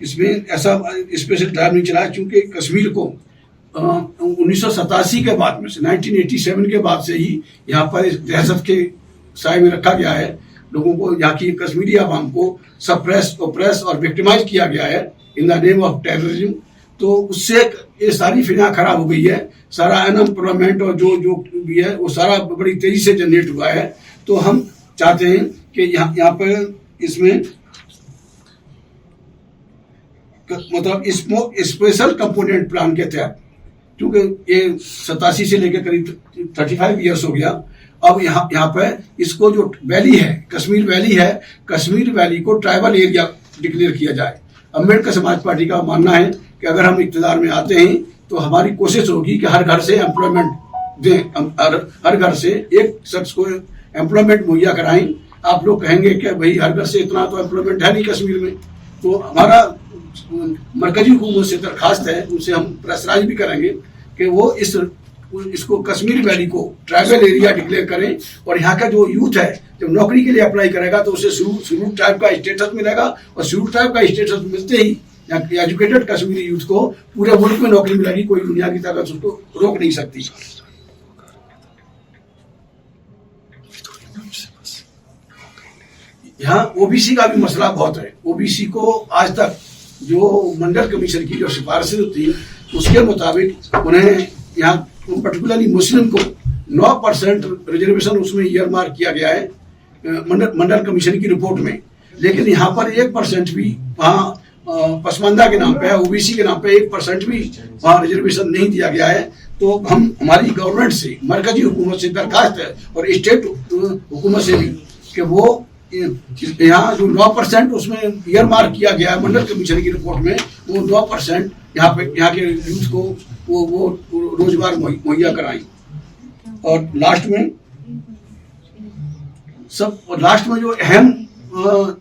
اس میں ایسا special drive نہیں چلایا چونکہ کشمیر کو 1987 کے بعد میں سے 1987 کے بعد سے ہی یہاں پر دہشت کے سائے میں رکھا گیا ہے. لوگوں کو یہاں کی کشمیری عوام کو سپریس اوپریس اور وکٹمائز کیا گیا ہے ان دا نیم آف ٹیررزم. تو اس سے یہ ساری فضا خراب ہو گئی ہے. سارا انمپلائمنٹ اور جو بھی ہے وہ سارا بڑی تیزی سے جنریٹ ہوا ہے. تو ہم چاہتے ہیں کہ یہاں پہ اس میں مطلب اسپیشل کمپوننٹ پلان کے تحت کیونکہ یہ 87 سے لے کے قریب 35 ایئرس ہو گیا. اب یہاں پہ اس کو جو ویلی ہے کشمیر ویلی ہے, کشمیر ویلی کو ٹرائبل ایریا ڈکلیئر کیا جائے. امبیڈکر سماج پارٹی کا ماننا ہے کہ اگر ہم اقتدار میں آتے ہیں تو ہماری کوشش ہوگی کہ ہر گھر سے امپلائمنٹ دیں, ہر گھر سے ایک شخص کو امپلائمنٹ مہیا کرائیں. آپ لوگ کہیں گے کہ بھائی ہر گھر سے اتنا تو امپلائمنٹ ہے نہیں کشمیر میں. تو ہمارا مرکزی حکومت سے درخواست ہے, ان سے ہم پریشرائز بھی کریں گے کہ وہ اس کو کشمیر ویلی کو ٹرائبل ایریا ڈکلیئر کریں. اور یہاں کا جو یوتھ ہے جب نوکری کے لیے اپلائی کرے گا تو اسے شیڈول ٹرائب کا اسٹیٹس ملے گا, اور شیڈول ٹرائب کا اسٹیٹس ملتے ہی ایجوکیٹڈ کشمیری یوتھ کو پورے ملک میں نوکری ملے گی. کوئی دنیا کی طاقت اس کو روک نہیں سکتی. یہاں او بی سی کا بھی مسئلہ بہت ہے. او بی سی کو آج تک جو منڈل کمیشن کی جو سفارشیں تھی اس کے مطابق انہیں یہاں پرٹیکولرلی مسلم کو 9% ریزرویشن اس میں ایئر مارک کیا گیا ہے منڈل کمیشن کی رپورٹ میں. لیکن یہاں پر 1% بھی وہاں پسماندہ کے نام پہ او بی سی کے نام پہ 1% بھی وہاں ریزرویشن نہیں دیا گیا ہے. تو ہماری گورنمنٹ سے مرکزی حکومت سے درخواست ہے اور اسٹیٹ حکومت سے بھی کہ وہ یہاں جو 9% اس میں ایئر مارک کیا گیا ہے منڈل کمیشن کی رپورٹ میں, وہ 9% یہاں کے یوتھ کو وہ روزگار مہیا کرائیں. اور لاسٹ میں جو اہم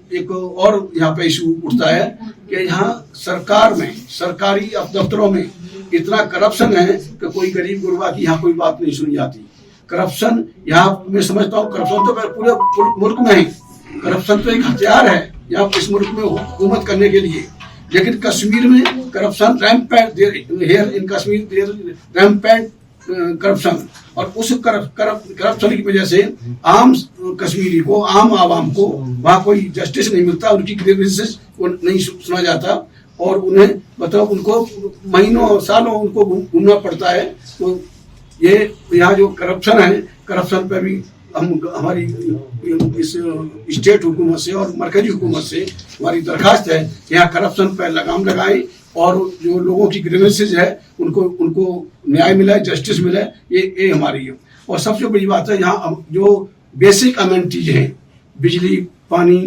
ایک اور یہاں پہ ایشو اٹھتا ہے کہ یہاں سرکار میں سرکاری دفتروں میں اتنا کرپشن ہے کہ کوئی غریب غربا کی یہاں کوئی بات نہیں سنی جاتی. کرپشن یہاں میں سمجھتا ہوں کرپشن تو پورے ملک میں ہے. کرپشن تو ایک ہتھیار ہے یہاں اس ملک میں حکومت کرنے کے لیے. لیکن کشمیر میں کرپشن ریمپینٹ کرپشن, اور اس کرپشن کی وجہ سے عام کشمیری کو عام عوام کو وہاں کوئی جسٹس نہیں ملتا, ان کی گریوینسز نہیں سنا جاتا, اور انہیں مطلب ان کو مہینوں اور سالوں ان کو گھومنا پڑتا ہے. تو یہ یہاں جو کرپشن ہے کرپشن پہ بھی ہماری اس اسٹیٹ حکومت سے اور مرکزی حکومت سے ہماری درخواست ہے کہ یہاں کرپشن پہ لگام لگائیں اور جو لوگوں کی گریوینسز ہے ان کو نیائے ملے, جسٹس ملے. یہ ہماری ہے. اور سب سے بڑی بات ہے یہاں جو بیسک امینٹیز ہیں بجلی پانی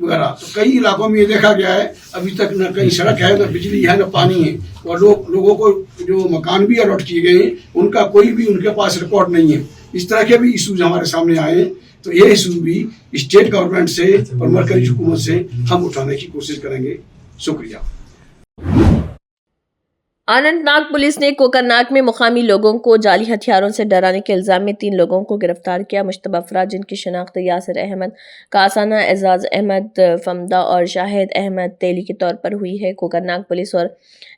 وغیرہ, تو کئی علاقوں میں یہ دیکھا گیا ہے ابھی تک نہ کہیں سڑک ہے نہ بجلی ہے نہ پانی ہے, اور لوگوں کو جو مکان بھی الاٹ کیے گئے ہیں ان کا کوئی بھی ان کے پاس ریکارڈ نہیں ہے. اس طرح کے بھی ایشوز ہمارے سامنے آئے ہیں. تو یہ ایشوز بھی اسٹیٹ گورنمنٹ سے اور مرکزی حکومت سے ہم اٹھانے کی کوشش کریں گے. شکریہ. اننت ناگ پولیس نے کوکرناگ میں مقامی لوگوں کو جعلی ہتھیاروں سے ڈرانے کے الزام میں 3 لوگوں کو گرفتار کیا. مشتبہ افراد جن کی شناخت یاسر احمد, کاسانہ اعزاز احمد فمدہ اور شاہد احمد تیلی کے طور پر ہوئی ہے. کوکرناگ پولیس اور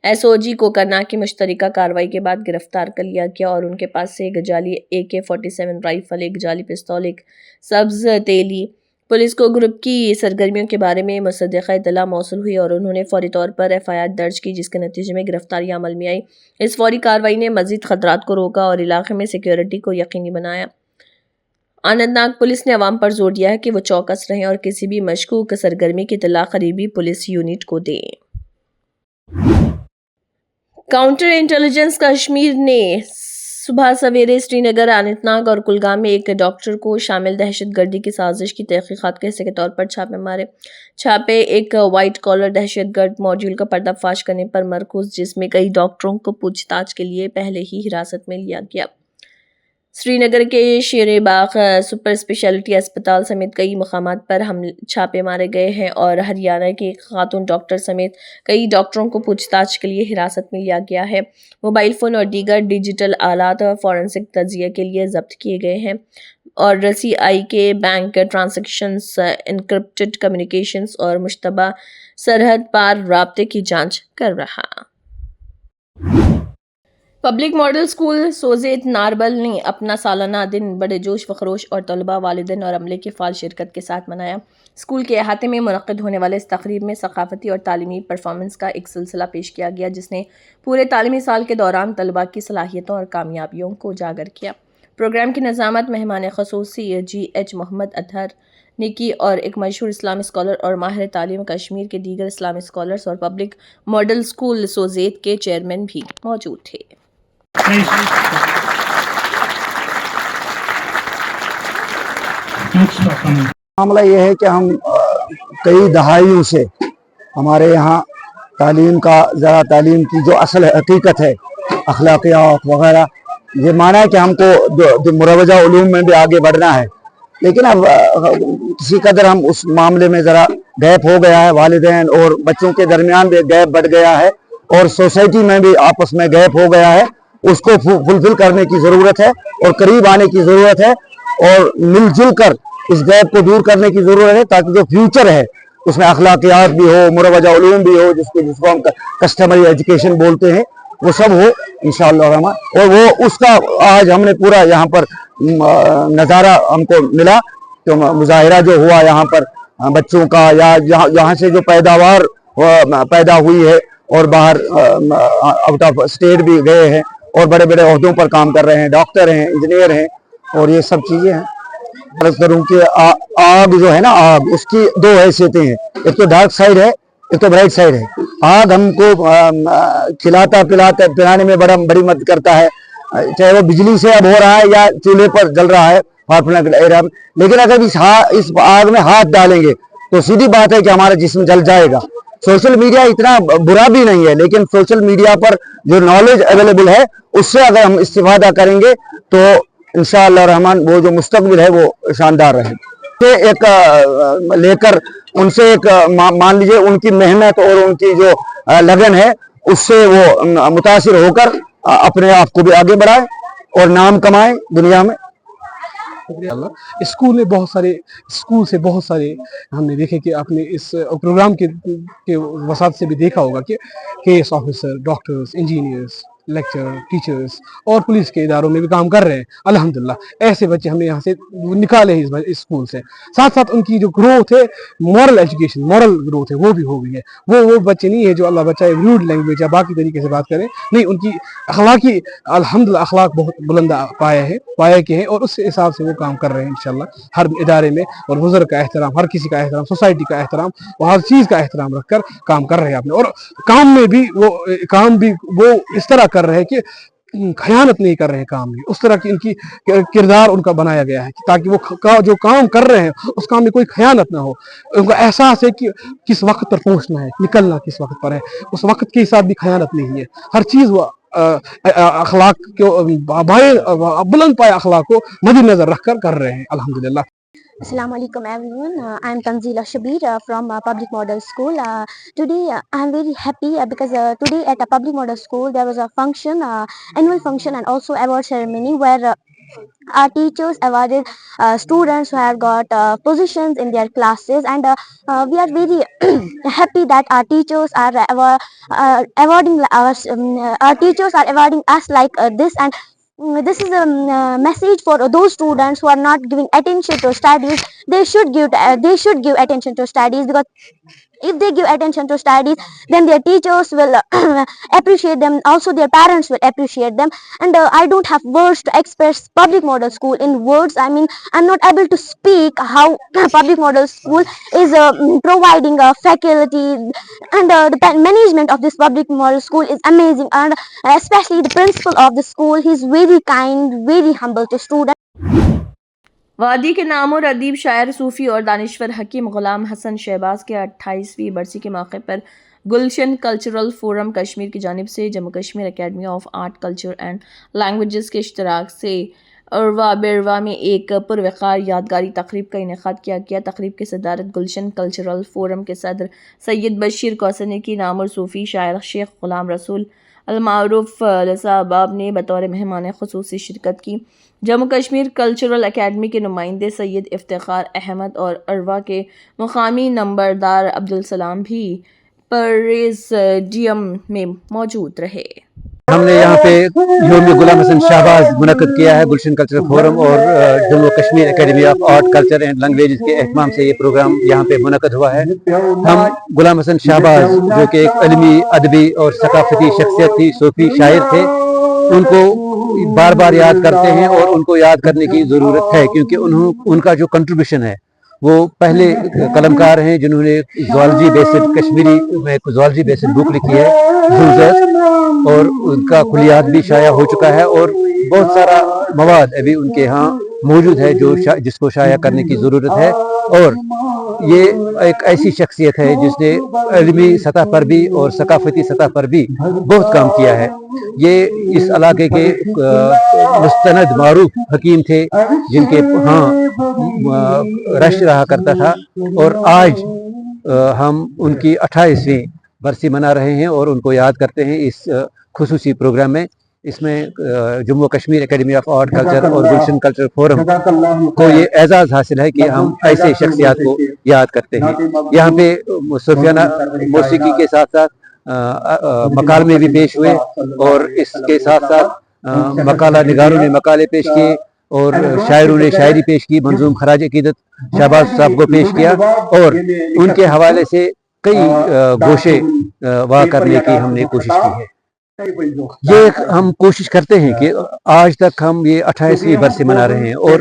ایس او جی کوکرناگ کی مشترکہ کارروائی کے بعد گرفتار کر لیا گیا, اور ان کے پاس سے ایک جعلی AK-47 رائفل, ایک جعلی پستول, ایک سبز تیلی. پولیس کو گروپ کی سرگرمیوں کے بارے میں مصدقہ اطلاع موصول ہوئی اور انہوں نے فوری طور پر FIR درج کی, جس کے نتیجے میں گرفتاری عمل میں آئی. اس فوری کارروائی نے مزید خطرات کو روکا اور علاقے میں سیکیورٹی کو یقینی بنایا. اننت ناگ پولیس نے عوام پر زور دیا ہے کہ وہ چوکس رہیں اور کسی بھی مشکوک سرگرمی کی اطلاع قریبی پولیس یونٹ کو دیں. کاؤنٹر انٹیلیجنس کشمیر نے صبح سویرے سری نگر, اننت ناگ اور کلگام میں ایک ڈاکٹر کو شامل دہشت گردی کی سازش کی تحقیقات کے حصے کے طور پر چھاپے مارے. چھاپے ایک وائٹ کالر دہشت گرد موڈیول کا پردہ فاش کرنے پر مرکوز, جس میں کئی ڈاکٹروں کو پوچھ تاچھ کے لیے پہلے ہی حراست میں لیا گیا. سری نگر کے شیر باغ سپر اسپیشلٹی اسپتال سمیت کئی مقامات پر چھاپے مارے گئے ہیں, اور ہریانہ کے ایک خاتون ڈاکٹر سمیت کئی ڈاکٹروں کو پوچھ تاچھ کے لیے حراست میں لیا گیا ہے. موبائل فون اور دیگر ڈیجیٹل آلات فورنسک تجزیے کے لیے ضبط کیے گئے ہیں, اور CI کے بینک ٹرانزیکشنز، انکرپٹڈ کمیونیکیشنز اور مشتبہ سرحد پار رابطے کی جانچ کر رہا۔ پبلک ماڈل اسکول سوزیت ناربل نے اپنا سالانہ دن بڑے جوش و خروش اور طلباء، والدین اور عملے کی فعال شرکت کے ساتھ منایا۔ اسکول کے احاطے میں منعقد ہونے والے اس تقریب میں ثقافتی اور تعلیمی پرفارمنس کا ایک سلسلہ پیش کیا گیا، جس نے پورے تعلیمی سال کے دوران طلباء کی صلاحیتوں اور کامیابیوں کو اجاگر کیا۔ پروگرام کی نظامت مہمان خصوصی GH محمد اطہر نے کی اور ایک مشہور اسلامی اسکالر اور ماہر تعلیم کشمیر کے دیگر اسلامی اسکالرز اور پبلک ماڈل اسکول سوزیت کے چیئرمین بھی موجود تھے۔ معاملہ یہ ہے کہ ہم کئی دہائیوں سے ہمارے یہاں تعلیم کا ذرا تعلیم کی جو اصل حقیقت ہے، اخلاقیات وغیرہ، یہ مانا ہے کہ ہم کو مروجہ علوم میں بھی آگے بڑھنا ہے، لیکن اب کسی قدر ہم اس معاملے میں ذرا گیپ ہو گیا ہے، والدین اور بچوں کے درمیان بھی گیپ بڑھ گیا ہے اور سوسائٹی میں بھی آپس میں گیپ ہو گیا ہے۔ اس کو فلفل کرنے کی ضرورت ہے اور قریب آنے کی ضرورت ہے اور مل جل کر اس گیپ کو دور کرنے کی ضرورت ہے، تاکہ جو فیوچر ہے اس میں اخلاقیات بھی ہو، مروجہ علوم بھی ہو، جس کو ہم کسٹمری ایجوکیشن بولتے ہیں، وہ سب ہو انشاءاللہ الرحمن۔ اور وہ اس کا آج ہم نے پورا یہاں پر نظارہ ہم کو ملا، تو مظاہرہ جو ہوا یہاں پر بچوں کا، یا یہاں سے جو پیداوار پیدا ہوئی ہے اور باہر آؤٹ آف اسٹیٹ بھی گئے ہیں اور بڑے بڑے عہدوں پر کام کر رہے ہیں، ڈاکٹر ہیں، انجینئر ہیں، اور یہ سب چیزیں ہیں۔ عرض کروں کہ آگ جو ہے نا، آگ اس کی دو حیثیتیں ہیں، ایک تو ڈارک سائیڈ ہے، ایک تو برائٹ سائیڈ ہے۔ آگ ہم کو پلانے میں بڑی مدد کرتا ہے، چاہے وہ بجلی سے اب ہو رہا ہے یا چولہے پر جل رہا ہے، لیکن اگر اس آگ میں ہاتھ ڈالیں گے تو سیدھی بات ہے کہ ہمارا جسم جل جائے گا۔ سوشل میڈیا اتنا برا بھی نہیں ہے، لیکن سوشل میڈیا پر جو نالج اویلیبل ہے اس سے اگر ہم استفادہ کریں گے تو انشاءاللہ الرحمن وہ جو مستقبل ہے وہ شاندار رہے گا۔ ایک لے کر ان سے ایک مان لیجئے ان کی محنت اور ان کی جو لگن ہے، اس سے وہ متاثر ہو کر اپنے آپ کو بھی آگے بڑھائیں اور نام کمائیں دنیا میں۔ اسکول میں بہت سارے ہم نے دیکھے کہ آپ نے اس پروگرام کے وسعت سے بھی دیکھا ہوگا کہ KS officer, doctors, engineers, lecture, teachers اور پولیس کے اداروں میں بھی کام کر رہے ہیں۔ الحمدللہ ایسے بچے ہم نے یہاں سے نکالے ہیں اس اسکول سے، ساتھ ساتھ ان کی جو گروتھ ہے، مورل ایجوکیشن، مورل گروتھ ہے، وہ بھی ہو گئی ہے۔ وہ بچے نہیں ہے جو اللہ بچائے روڈ لینگویج یا باقی طریقے سے بات کریں، نہیں، ان کی اخلاقی الحمدللہ اخلاق بہت بلند پائے کے ہیں، اور اس حساب سے وہ کام کر رہے ہیں انشاءاللہ ہر ادارے میں، اور بزرگ کا احترام، ہر کسی کا احترام، سوسائٹی کا احترام، اور ہر چیز کا احترام رکھ کر کام کر رہے ہیں اپنے، اور کام میں بھی وہ اس طرح کر رہے ہیں کہ خیانت نہیں کر رہے ہیں کام میں، اس طرح کی ان کی کردار ان کا بنایا گیا ہے تاکہ وہ جو کام کر رہے ہیں اس کام میں کوئی خیانت نہ ہو، ان کو احساس ہے کہ کس وقت پر پہنچنا ہے، نکلنا کس وقت پر ہے، اس وقت کے حساب بھی خیانت نہیں ہے، ہر چیز وہ اخلاق کو بلند پائے اخلاق کو مد نظر رکھ کر رہے ہیں الحمدللہ۔ Assalamu alaikum everyone. I am Tanzila Shabir from Public Model School. Today I am very happy because today at a Public Model School there was a function, annual function, and also award ceremony where our teachers awarded students who have got positions in their classes, and we are very happy that our teachers are awarding our teachers are awarding us like this, and this is a message for those students who are not giving attention to studies. They should give attention to studies, because if they give attention to studies, then their teachers will appreciate them, also their parents will appreciate them. And I don't have words to express Public Model School in words. I mean, I'm not able to speak how Public Model School is providing faculty, and the management of this Public Model School is amazing, and especially the principal of the school, he's very kind, very humble to students. وادی کے نامور ادیب، شاعر، صوفی اور دانشور حکیم غلام حسن شہباز کے 28ویں برسی کے موقع پر گلشن کلچرل فورم کشمیر کی جانب سے Jammu Kashmir academy of art, culture and languages کے اشتراک سے اروا بیروا میں ایک پروقار یادگاری تقریب کا انعقاد کیا گیا۔ تقریب کی صدارت گلشن کلچرل فورم کے صدر سید بشیر کوثر نے کی۔ نامور صوفی شاعر شیخ غلام رسول المعروف رضا احباب نے بطور مہمان خصوصی شرکت کی۔ جموں کشمیر کلچرل اکیڈمی کے نمائندے سید افتخار احمد اور اروا کے مقامی نمبردار عبدالسلام بھی پریزیڈیم میں موجود رہے۔ ہم نے یہاں پہ یوم غلام حسن شہباز منعقد کیا ہے گلشن کلچرل فورم اور Jammu Kashmir academy of art culture and languages کے اہتمام سے یہ پروگرام یہاں پہ منعقد ہوا ہے۔ ہم غلام حسن شہباز جو کہ ایک علمی ادبی اور ثقافتی شخصیت تھی، صوفی شاعر تھے، ان کو بار بار یاد کرتے ہیں اور ان کو یاد کرنے کی ضرورت ہے کیونکہ ان کا جو کنٹریبیوشن ہے وہ پہلے قلمکار ہیں جنہوں نے زوالوجی بیسڈ کشمیری میں زوالوجی بیسڈ بک لکھی ہے زوزر، اور ان کا کلیات بھی شائع ہو چکا ہے اور بہت سارا مواد ابھی ان کے ہاں موجود ہے جس کو شائع کرنے کی ضرورت ہے۔ اور یہ ایک ایسی شخصیت ہے جس نے علمی سطح پر بھی اور ثقافتی سطح پر بھی بہت کام کیا ہے۔ یہ اس علاقے کے مستند معروف حکیم تھے جن کے ہاں رش رہا کرتا تھا، اور آج ہم ان کی 28ویں برسی منا رہے ہیں اور ان کو یاد کرتے ہیں اس خصوصی پروگرام میں۔ اس میں Jammu Kashmir academy of art culture اور گلشن کلچرل فورم کو یہ اعزاز حاصل ہے کہ ہم ایسے شخصیات کو یاد کرتے ہیں۔ یہاں پہ صوفیانہ موسیقی کے ساتھ ساتھ مکالمے بھی پیش ہوئے، اور اس کے ساتھ ساتھ مقالہ نگاروں نے مقالے پیش کیے اور شاعروں نے شاعری پیش کی۔ منظوم خراج عقیدت شہباز صاحب کو پیش کیا، اور ان کے حوالے سے کئی گوشے واہ کرنے کی ہم نے کوشش کی ہے۔ یہ ہم کوشش کرتے ہیں کہ آج تک ہم یہ 28ویں برسی منا رہے ہیں، اور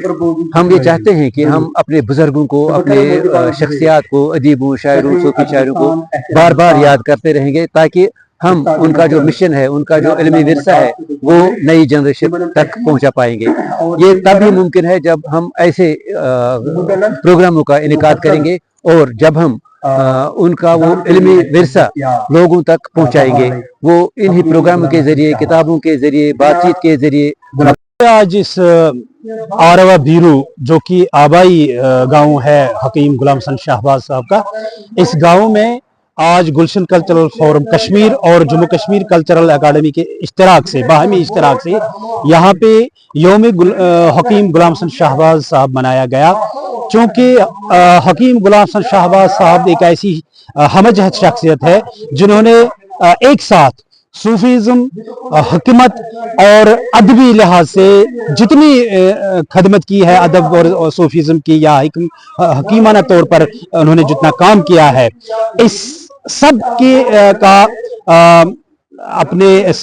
ہم یہ چاہتے ہیں کہ ہم اپنے بزرگوں کو، اپنے شخصیات کو، ادیبوں، شاعروں، صوفی شاعروں کو بار بار یاد کرتے رہیں گے تاکہ ہم ان کا جو مشن ہے، ان کا جو علمی ورثہ ہے، وہ نئی جنریشن تک پہنچا پائیں گے۔ یہ تب ہی ممکن ہے جب ہم ایسے پروگراموں کا انعقاد کریں گے اور جب ہم ان کا وہ علمی ورثہ لوگوں تک پہنچائیں گے۔ وہ انہی پروگراموں کے ذریعے، کتابوں کے ذریعے، بات چیت کے ذریعے۔ آج اس آروا بیرو جو کہ آبائی گاؤں ہے حکیم غلام حسن شہباز صاحب کا، اس گاؤں میں آج گلشن کلچرل فورم کشمیر اور جموں کشمیر کلچرل اکیڈمی کے اشتراک سے، باہمی اشتراک سے یہاں پہ یوم حکیم غلام حسن شہباز صاحب منایا گیا۔ چونکہ حکیم غلام حسن شہباز صاحب ایک ایسی ہمجہت شخصیت ہے جنہوں نے ایک ساتھ صوفیزم، حکمت اور ادبی لحاظ سے جتنی خدمت کی ہے ادب اور صوفیزم کی، یا حکیمانہ طور پر انہوں نے جتنا کام کیا ہے، اس سب کی کا اپنے اس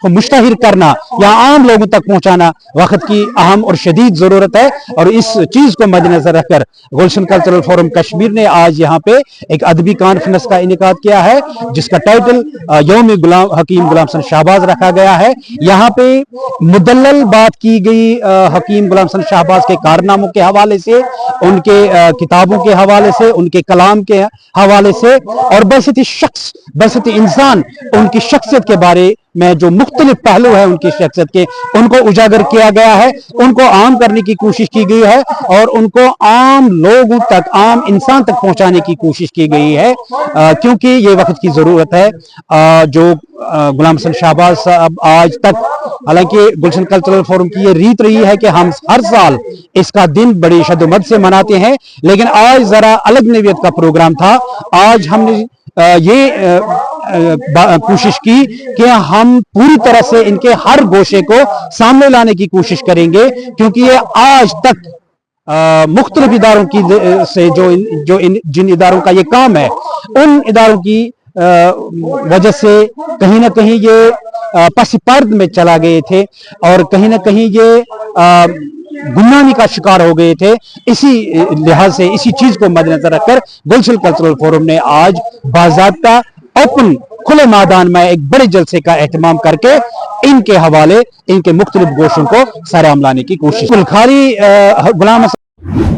کو مشتہر کرنا یا عام لوگوں تک پہنچانا وقت کی اہم اور شدید ضرورت ہے۔ اور اس چیز کو مد نظر رکھ کر گلشن کلچرل فورم کشمیر نے آج یہاں پہ ایک ادبی کانفرنس کا انعقاد کیا ہے جس کا ٹائٹل یوم حکیم غلام حسن شہباز رکھا گیا ہے۔ یہاں پہ مدلل بات کی گئی حکیم غلام حسن شہباز کے کارناموں کے حوالے سے، ان کے کتابوں کے حوالے سے، ان کے کلام کے حوالے سے، اور بحیثیت شخص، بحیثیت انسان ان کی شخصیت کے بارے میں جو مختلف پہلو ہے ان کی شخصیت کے، ان کو اجاگر کیا گیا ہے، ان کو عام کرنے کی کوشش کی گئی ہے، اور ان کو عام لوگوں تک، عام انسان تک پہنچانے کی کوشش کی گئی ہے، کیونکہ یہ وقت کی ضرورت ہے۔ جو غلام حسن شہباز صاحب آج تک، حالانکہ گلشن کلچرل فورم کی یہ ریت رہی ہے کہ ہم ہر سال اس کا دن بڑی شد و مد سے مناتے ہیں، لیکن آج ذرا الگ نوعیت کا پروگرام تھا۔ آج ہم نے یہ کوشش کی کہ ہم پوری طرح سے ان کے ہر گوشے کو سامنے لانے کی کوشش کریں گے، کیونکہ یہ آج تک مختلف اداروں کی سے جن اداروں کا یہ کام ہے، ان اداروں کی وجہ سے کہیں نہ کہیں یہ پس پرد میں چلا گئے تھے، اور کہیں نہ کہیں یہ گمنامی کا شکار ہو گئے تھے۔ اسی لحاظ سے، اسی چیز کو مد نظر رکھ کر گلشن کلچرل فورم نے آج باضابطہ اوپن کھلے میدان میں ایک بڑے جلسے کا اہتمام کر کے ان کے حوالے، ان کے مختلف گوشوں کو سر عام لانے کی کوشش۔ خالی غلام حسن